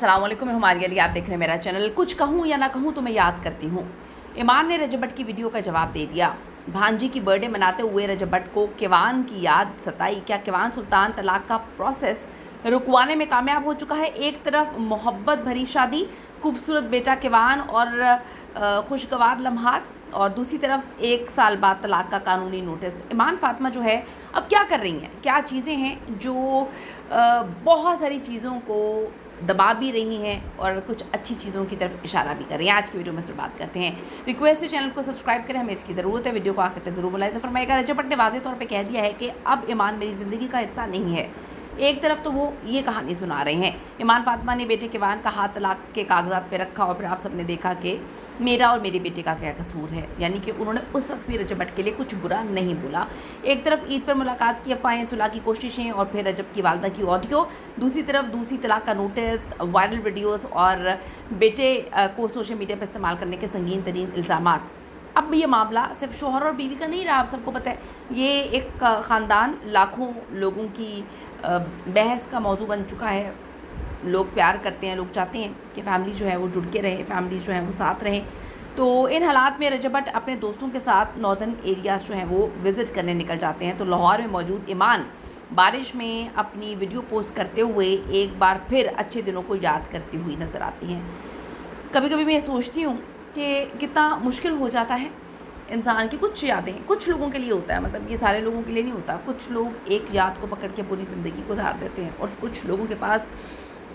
अस्सलाम वालेकुम, मैं हमारी अली, आप देख रहे हैं मेरा चैनल। कुछ कहूँ या ना कहूँ तो मैं याद करती हूँ। ईमान ने रजब भट्ट की वीडियो का जवाब दे दिया। भांजी की बर्थडे मनाते हुए रजब भट्ट को किवान की याद सताई। क्या किवान सुल्तान तलाक का प्रोसेस रुकवाने में कामयाब हो चुका है? एक तरफ मोहब्बत भरी शादी, खूबसूरत बेटा किवान और खुशगवार लम्हात, और दूसरी तरफ 1 साल बाद तलाक का कानूनी नोटिस। ईमान फातिमा जो है अब क्या कर रही हैं? क्या चीज़ें हैं जो बहुत सारी चीज़ों को दबा भी रही हैं और कुछ अच्छी चीज़ों की तरफ इशारा भी कर रही हैं? आज की वीडियो में इस पर बात करते हैं। रिक्वेस्ट है चैनल को सब्सक्राइब करें, हमें इसकी ज़रूरत है। वीडियो को आखिर तक ज़रूर मुलाहिज़ा फरमाइएगा। रजब भट्ट ने वाज़ेह तौर पे कह दिया है कि अब ईमान मेरी ज़िंदगी का हिस्सा नहीं है। एक तरफ तो वो ये कहानी सुना रहे हैं, ईमान फातिमा ने बेटे किवान का हाथ तलाक के कागजात पे रखा और फिर आप सबने देखा कि मेरा और मेरे बेटे का क्या कसूर है, यानी कि उन्होंने उस वक्त भी रजब भट्ट के लिए कुछ बुरा नहीं बोला। एक तरफ ईद पर मुलाकात की अफवाहें, सुलह की कोशिशें और फिर रजब की वालदा की ऑडियो, दूसरी तरफ दूसरी तलाक का नोटिस, वायरल वीडियोज़ और बेटे को सोशल मीडिया पर इस्तेमाल करने के संगीन तरीन इल्ज़ामात। अब ये मामला सिर्फ शोहर और बीवी का नहीं रहा, आप सबको पता है ये एक ख़ानदान, लाखों लोगों की बहस का मौजू बन चुका है। लोग प्यार करते हैं, लोग चाहते हैं कि फ़ैमिली जो है वो जुड़ के रहे, फैमिली जो है वो साथ रहें। तो इन हालात में रजब भट्ट अपने दोस्तों के साथ नॉर्दर्न एरियाज़ जो हैं वो विज़िट करने निकल जाते हैं। तो लाहौर में मौजूद ईमान बारिश में अपनी वीडियो पोस्ट करते हुए एक बार फिर अच्छे दिनों को याद करती हुई नज़र आती हैं। कभी कभी मैं सोचती हूँ कि कितना मुश्किल हो जाता है इंसान की कुछ यादें। कुछ लोगों के लिए होता है, मतलब ये सारे लोगों के लिए नहीं होता। कुछ लोग एक याद को पकड़ के पूरी ज़िंदगी गुजार देते हैं, और कुछ लोगों के पास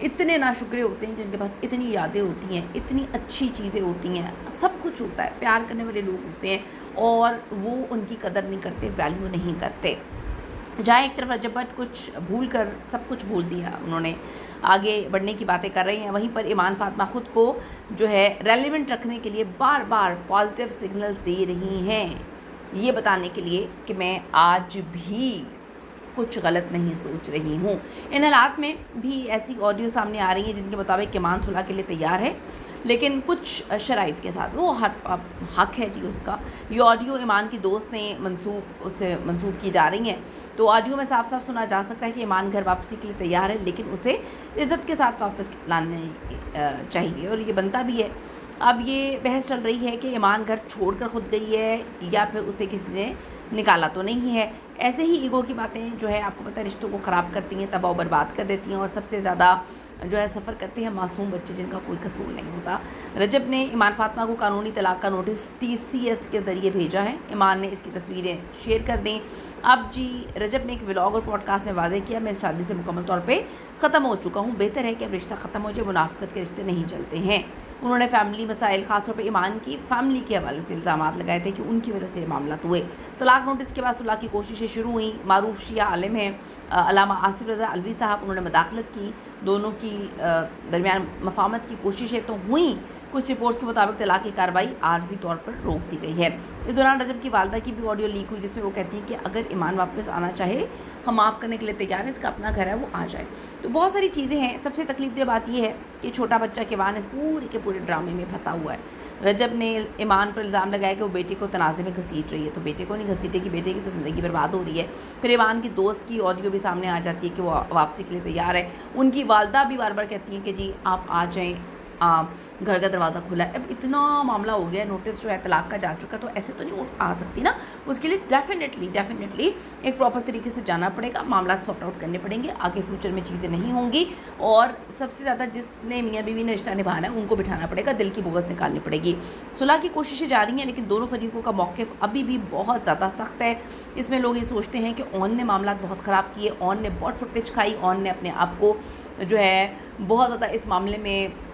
इतने नाशुक्रे होते हैं कि उनके पास इतनी यादें होती हैं, इतनी अच्छी चीज़ें होती हैं, सब कुछ होता है, प्यार करने वाले लोग होते हैं और वो उनकी कदर नहीं करते, वैल्यू नहीं करते। जहाँ एक तरफ रजब भट्ट कुछ भूल कर सब कुछ भूल दिया, उन्होंने आगे बढ़ने की बातें कर रही हैं, वहीं पर ईमान फातिमा ख़ुद को जो है रेलेवेंट रखने के लिए बार बार पॉजिटिव सिग्नल्स दे रही हैं, ये बताने के लिए कि मैं आज भी कुछ गलत नहीं सोच रही हूँ। इन हालात में भी ऐसी ऑडियो सामने आ रही हैं जिनके मुताबिक ईमान सुलह के लिए तैयार है, लेकिन कुछ शराइत के साथ। वो हक है जी उसका। ये ऑडियो ईमान की दोस्त ने उससे मंसूब की जा रही हैं। तो ऑडियो में साफ साफ सुना जा सकता है कि ईमान घर वापसी के लिए तैयार है, लेकिन उसे इज़्ज़त के साथ वापस लाने चाहिए, और ये बनता भी है। अब ये बहस चल रही है कि ईमान घर छोड़कर खुद गई है या फिर उसे किसी ने निकाला तो नहीं है। ऐसे ही ईगो की बातें जो है आपको पता है रिश्तों को ख़राब करती हैं, तबाह बर्बाद कर देती हैं, और सबसे ज़्यादा जो है सफ़र करते हैं मासूम बच्चे जिनका कोई कसूर नहीं होता। रजब ने ईमान फातिमा को कानूनी तलाक का नोटिस TCS के ज़रिए भेजा है। ईमान ने इसकी तस्वीरें शेयर कर दें। अब जी रजब ने एक व्लॉग और पॉडकास्ट में वाज़ेह किया, मैं इस शादी से मुकम्मल तौर पे ख़त्म हो चुका हूँ, बेहतर है कि अब रिश्ता ख़त्म हो जाए, मुनाफ़िकत के रिश्ते नहीं चलते हैं। उन्होंने फैमिली मसाइल, ख़ासतौर पर ईमान की फैमिली के हवाले से इल्ज़ामात लगाए थे कि उनकी वजह से मामला हुए। तलाक नोटिस के बाद सुलह की कोशिशें शुरू हुई। मारूफ शिया आलिम हैं अल्लामा आसिफ रज़ा अलवी साहब, उन्होंने मदाखलत की, दोनों की दरमियान मफाहमत की कोशिशें तो हुई। कुछ रिपोर्ट्स के मुताबिक तलाक की कार्रवाई आर्जी तौर पर रोक दी गई है। इस दौरान रजब की वालदा की भी ऑडियो लीक हुई, जिसमें वो कहती हैं कि अगर ईमान वापस आना चाहे, हम माफ़ करने के लिए तैयार हैं, इसका अपना घर है, वो आ जाए। तो बहुत सारी चीज़ें हैं। सबसे तकलीफ बात यह है कि छोटा बच्चा किवान इस पूरे के पूरे ड्रामे में फंसा हुआ है। रजब ने ईमान पर इल्ज़ाम लगाया कि वो बेटे को तनाज़े में घसीट रही है, तो बेटे को नहीं घसीटेगी, बेटे की तो ज़िंदगी बर्बाद हो रही है। फिर ईमान की दोस्त की ऑडियो भी सामने आ जाती है कि वो वापसी के लिए तैयार है। उनकी वालदा भी बार बार कहती हैं कि जी आप आ जाएँ, घर का दरवाज़ा खुला है। अब इतना मामला हो गया, नोटिस जो है तलाक का जा चुका, तो ऐसे तो नहीं आ सकती ना। उसके लिए डेफिनेटली एक प्रॉपर तरीके से जाना पड़ेगा, मामला सॉर्ट आउट करने पड़ेंगे, आगे फ्यूचर में चीज़ें नहीं होंगी। और सबसे ज़्यादा जिसने मियाँ बीवी ने रिश्ता निभाना है उनको बिठाना पड़ेगा, दिल की बोगस निकालनी पड़ेगी। सुलह की कोशिशें जारी हैं, लेकिन दोनों फरीकों का मौक़िफ़ अभी भी बहुत ज़्यादा सख्त है। इसमें लोग ये सोचते हैं कि ऑन ने मामला बहुत ख़राब किए, ऑन ने बहुत फुटेज खाई, ऑन ने अपने आप को जो है बहुत ज़्यादा इस मामले में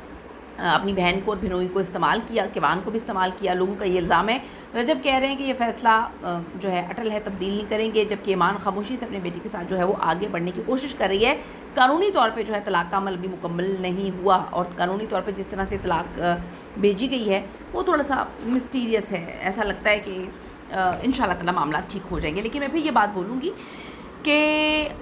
अपनी बहन को और भिनोई को इस्तेमाल किया, किवान को भी इस्तेमाल किया। लोगों का ये इल्ज़ाम है। रजब कह रहे हैं कि ये फ़ैसला जो है अटल है, तब्दील नहीं करेंगे, जबकि ईमान खामोशी से अपने बेटे के साथ जो है वो आगे बढ़ने की कोशिश कर रही है। कानूनी तौर पे जो है तलाक का अमल भी मुकम्मल नहीं हुआ, और कानूनी तौर पे जिस तरह से तलाक भेजी गई है वो थोड़ा सा मिस्टीरियस है। ऐसा लगता है कि इंशाल्लाह ताला मामला ठीक हो जाएंगे। लेकिन मैं फिर ये बात बोलूँगी कि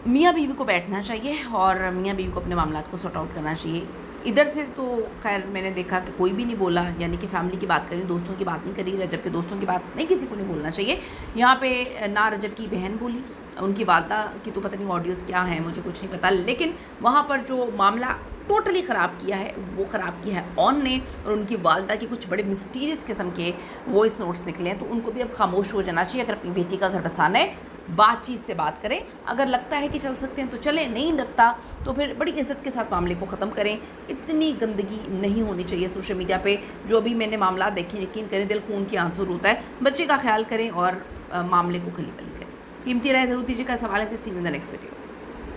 मियाँ बीवी को बैठना चाहिए और मियाँ बीवी को अपने मामला को सॉर्ट आउट करना चाहिए। इधर से तो खैर मैंने देखा कि कोई भी नहीं बोला, यानी कि फैमिली की बात करी, दोस्तों की बात नहीं करी। रजब के दोस्तों की बात नहीं, किसी को नहीं बोलना चाहिए। यहाँ पे ना रजब की बहन बोली, उनकी वालदा की तो पता नहीं ऑडियोज़ क्या हैं, मुझे कुछ नहीं पता, लेकिन वहाँ पर जो मामला ٹوٹلی خراب کیا ہے وہ خراب کیا ہے اون نے، اور ان کی والدہ کے کچھ بڑے مسٹیریس قسم کے وائس نوٹس نکلے ہیں، تو ان کو بھی اب خاموش ہو جانا چاہیے۔ اگر اپنی بیٹی کا گھر بسانا ہے بات چیت سے بات کریں، اگر لگتا ہے کہ چل سکتے ہیں تو چلیں، نہیں لگتا تو پھر بڑی عزت کے ساتھ معاملے کو ختم کریں۔ اتنی گندگی نہیں ہونی چاہیے سوشل میڈیا پہ، جو ابھی میں نے معاملات دیکھے یقین کریں دل خون کی آنسو ہوتا ہے۔ بچے کا خیال کریں اور معاملے کو کھلی بلی کریں۔ قیمتی رائے ضرور دیجیے گا اس حوالے سے۔ See you in the next video.